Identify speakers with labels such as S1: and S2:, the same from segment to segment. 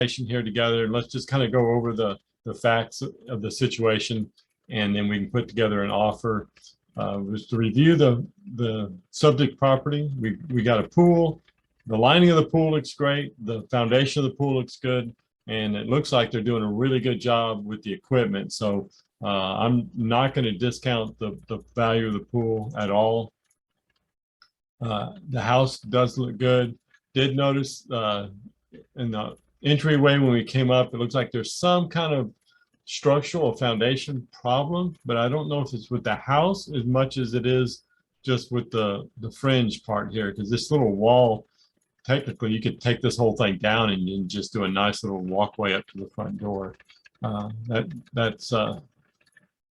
S1: here together, and let's just kind of go over the facts of the situation, and then we can put together an offer. Was to review the subject property. We got a pool. The lining of the pool looks great. The foundation of the pool looks good, and it looks like they're doing a really good job with the equipment. So I'm not going to discount the value of the pool at all. The house does look good. Did notice in the entryway when we came up, it looks like there's some kind of structural foundation problem, but I don't know if it's with the house as much as it is just with the fringe part here, because this little wall, technically you could take this whole thing down and just do a nice little walkway up to the front door. That's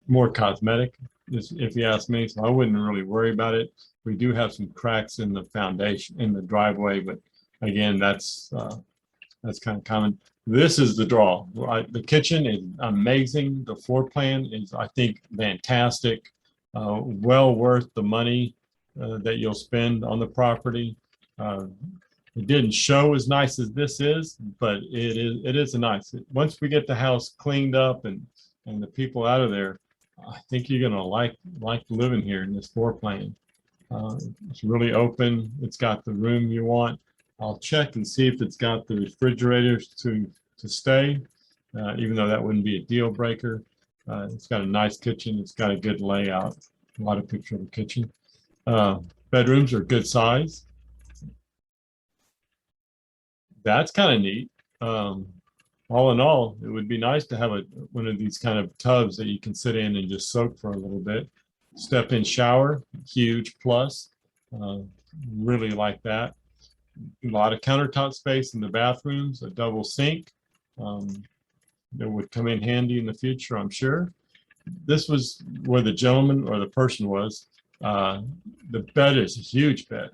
S1: more cosmetic, if you ask me, so I wouldn't really worry about it. We do have some cracks in the foundation in the driveway, but again, that's kind of common. This is the draw. The kitchen is amazing. The floor plan is, I think, fantastic. Well worth the money that you'll spend on the property. It didn't show as nice as this is, but it is a nice. Once we get the house cleaned up and the people out of there, I think you're gonna like living here in this floor plan. It's really open. It's got the room you want. I'll check and see if it's got the refrigerators to stay, even though that wouldn't be a deal breaker. It's got a nice kitchen. It's got a good layout. A lot of picture of the kitchen. Bedrooms are good size. That's kind of neat. All in all, it would be nice to have one of these kind of tubs that you can sit in and just soak for a little bit. Step-in shower, huge plus. Really like that. A lot of countertop space in the bathrooms, a double sink. That would come in handy in the future, I'm sure. This was where the gentleman or the person was. The bed is a huge bed,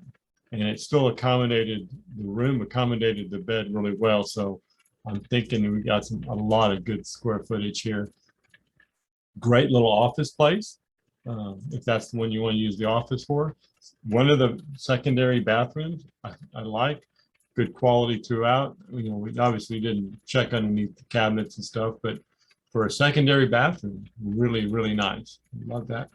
S1: and it still accommodated, the room accommodated the bed really well. So I'm thinking we got a lot of good square footage here. Great little office place, if that's the one you want to use the office for. One of the secondary bathrooms I like. Good quality throughout. You know, we obviously didn't check underneath the cabinets and stuff, but for a secondary bathroom, really, really nice. Love that.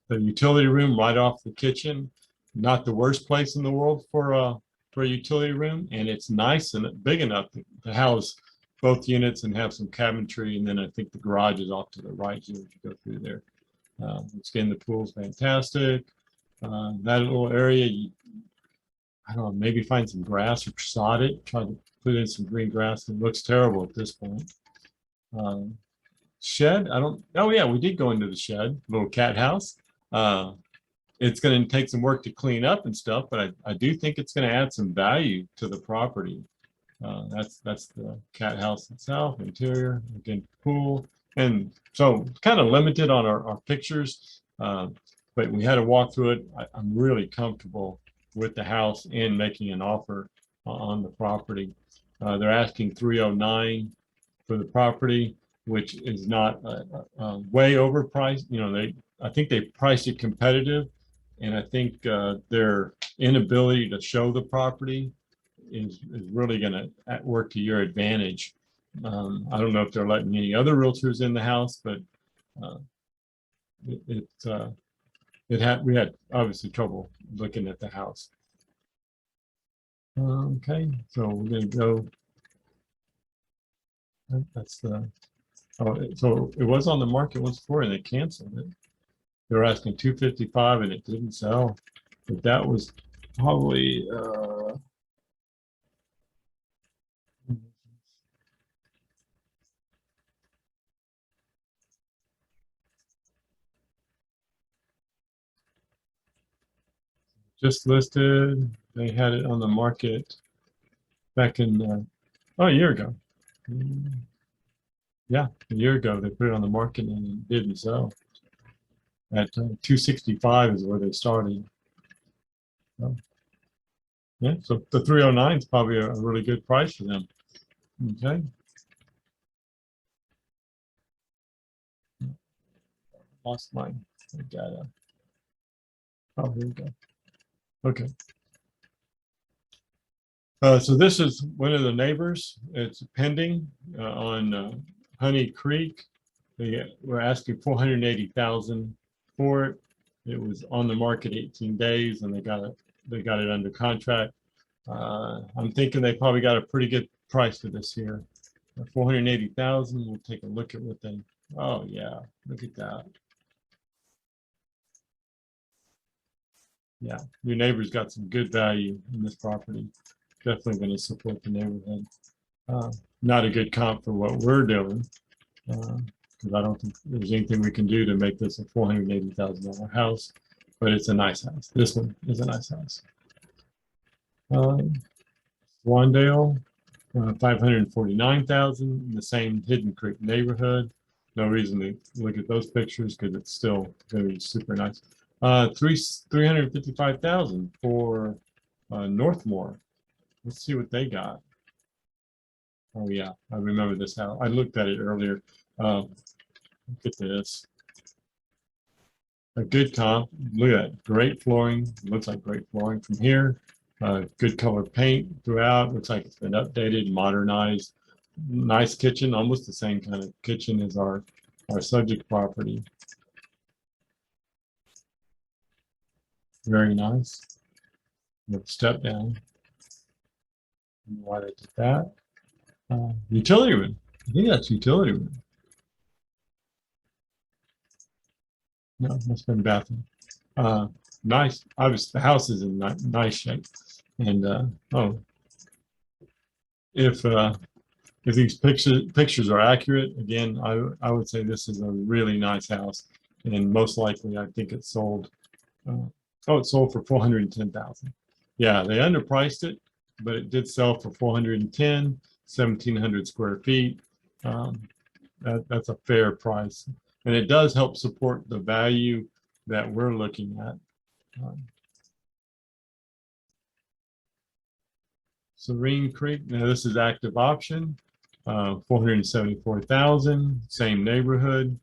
S1: The utility room right off the kitchen, not the worst place in the world for a utility room, and it's nice and big enough to house both units and have some cabinetry. And then I think the garage is off to the right here as you go through there. Again, the pool's fantastic. That little area, I don't know, maybe find some grass or sod it. Try to put in some green grass. It looks terrible at this point. Shed, oh yeah, we did go into the shed, little cat house. It's going to take some work to clean up and stuff, but I do think it's going to add some value to the property. That's the cat house itself, interior, again, pool. And so kind of limited on our pictures, but we had to walk through it. I'm really comfortable with the house and making an offer on the property. They're asking $309 for the property, which is not way overpriced. You know, I think they priced it competitive, and I think their inability to show the property is really going to work to your advantage. I don't know if they're letting any other realtors in the house, but we had obviously trouble looking at the house. Okay, so we're going to go. That's the. Oh, so it was on the market once before and they canceled it. They were asking $255 and it didn't sell. But that was probably just listed. They had it on the market back in a year ago. Yeah, a year ago they put it on the market and it didn't sell. At $265 is where they started. So, yeah, so the 309 is probably a really good price for them. Okay. Lost mine. I got oh, here we go. Okay. So this is one of the neighbors. It's pending on Honey Creek. They were asking 480,000 for it. It was on the market 18 days, and they got it under contract. I'm thinking they probably got a pretty good price for this here. 480,000. We'll take a look at what they. Oh yeah, look at that. Yeah, your neighbor's got some good value in this property. Definitely going to support the neighborhood. Uh, Not a good comp for what we're doing, because I don't think there's anything we can do to make this a $480,000 house, but it's a nice house. This one is a nice house. Wandale, 549,000 in the same Hidden Creek neighborhood. No reason to look at those pictures because it's still going to be super nice. 355,000 for Northmore. Let's see what they got. Oh yeah, I remember this house. I looked at it earlier. Look at this. A good comp. Look at that. Great flooring. Looks like great flooring from here. Good color paint throughout. Looks like it's been updated, modernized. Nice kitchen, almost the same kind of kitchen as our subject property. Very nice. Step down. Why they did that? Utility room. I think that's utility room. No, that's been bathroom. Nice. Obviously, the house is in nice shape. And if these pictures are accurate, again, I would say this is a really nice house, and most likely, I think it sold. It sold for 410,000. Yeah, they underpriced it, but it did sell for 410, 1,700 square feet. That's a fair price, and it does help support the value that we're looking at. Serene Creek, now this is active option, 474,000, same neighborhood.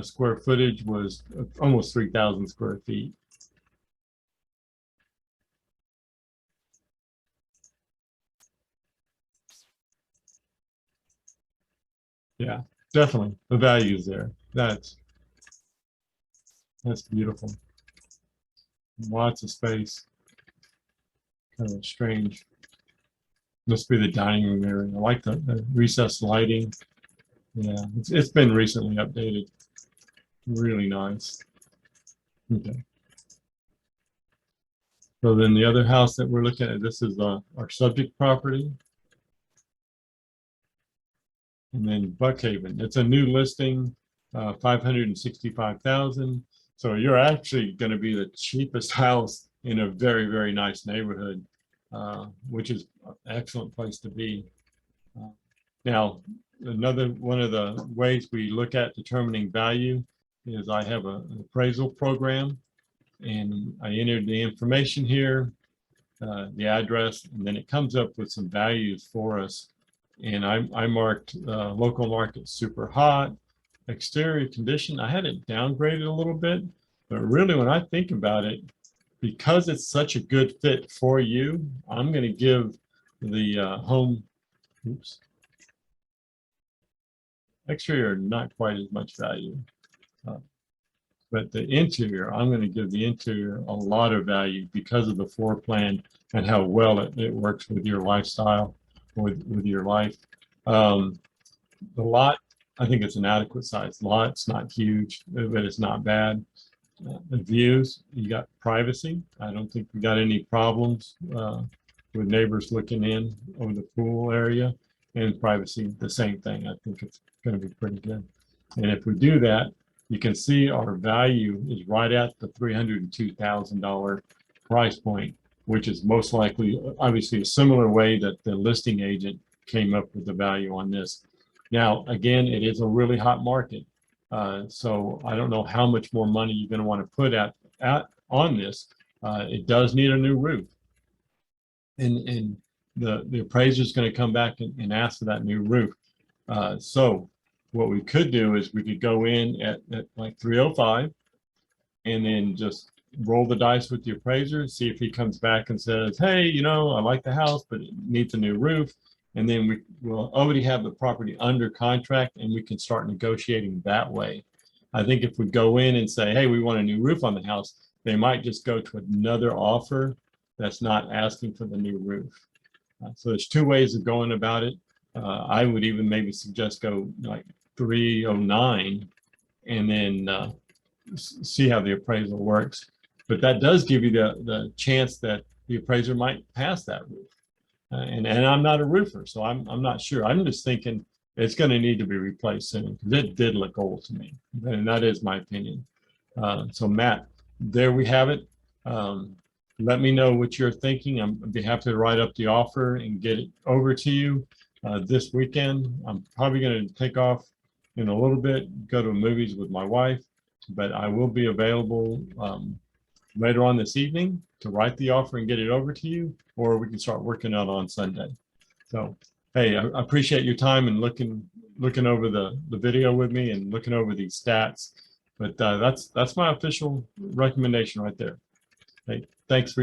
S1: Square footage was almost 3,000 square feet. Yeah, definitely. The value is there. That's beautiful. Lots of space. Kind of strange. Must be the dining room area. I like the recessed lighting. Yeah, it's been recently updated. Really nice. Okay. So then the other house that we're looking at, this is our subject property. And then Buckhaven, it's a new listing, 565,000. So you're actually going to be the cheapest house in a very, very nice neighborhood, which is an excellent place to be. Now, another one of the ways we look at determining value is I have an appraisal program, and I entered the information here, the address, and then it comes up with some values for us. And I marked local market super hot, exterior condition. I had it downgraded a little bit, but really when I think about it, because it's such a good fit for you, I'm going to give the home, exterior not quite as much value. But the interior, I'm going to give the interior a lot of value because of the floor plan and how well it works with your lifestyle, with your life. The lot, I think it's an adequate size lot. It's not huge, but it's not bad. The views, you got privacy. I don't think we got any problems with neighbors looking in over the pool area, and privacy, the same thing. I think it's going to be pretty good. And if we do that, you can see our value is right at the $302,000 price point, which is most likely, obviously, a similar way that the listing agent came up with the value on this. Now, again, it is a really hot market. So I don't know how much more money you're going to want to put on this. It does need a new roof. And the appraiser is going to come back and ask for that new roof. So what we could do is we could go in at like 305 and then just roll the dice with the appraiser, see if he comes back and says, hey, you know, I like the house, but it needs a new roof. And then we will already have the property under contract and we can start negotiating that way. I think if we go in and say, hey, we want a new roof on the house, they might just go to another offer that's not asking for the new roof. So there's two ways of going about it. I would even maybe suggest go like 309 and then see how the appraisal works. But that does give you the chance that the appraiser might pass that roof. And I'm not a roofer, so I'm not sure. I'm just thinking it's going to need to be replaced soon because it did look old to me, and that is my opinion. So Matt, there we have it. Let me know what you're thinking. I'd be happy to write up the offer and get it over to you this weekend. I'm probably going to take off in a little bit, go to movies with my wife, but I will be available later on this evening to write the offer and get it over to you, or we can start working out on Sunday. So, hey, I appreciate your time and looking over the video with me and looking over these stats. But that's my official recommendation right there. Hey, thanks for